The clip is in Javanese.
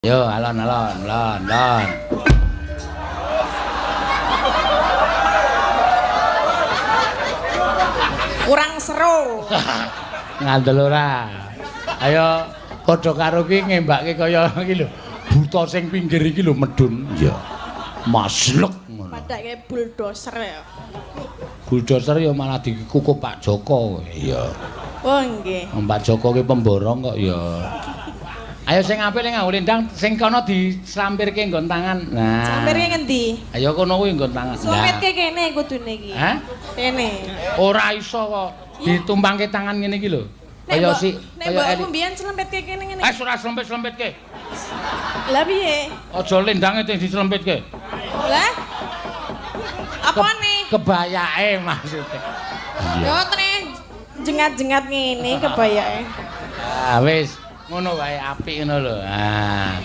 Yo, alon. Kurang seru. Ngandel ora. Ayo padha karo ki ngembake kaya iki lho. Buta sing pinggir iki lho medun. Iya. Maslek ngono. Padake bulldozer ya. Bulldozer ya malah dikukup Pak Joko. Iya. Oh nggih. Pak Joko ki pemborong kok ya. Ayo sing apik ning nganggo lendang, sing kono dislampirke nggon tangan. Nah. Slampirke ngendi? Ayo kono kuwi nggon tangan. Slampirke kene kudune iki. Hah? Kene. Ora iso kok. Ditumpangke tangan ngene iki lho. Kaya si kaya mbokmu mbiyen slampirke kene ngene. Ora slempit-slempitke. Lah piye? Aja lendange dislempitke. Lah? Apane? Kebayake maksudnya. Yo tene jengat-jengat ngene kebayake. Ah wis ngono wae apik ngono lho. Ah.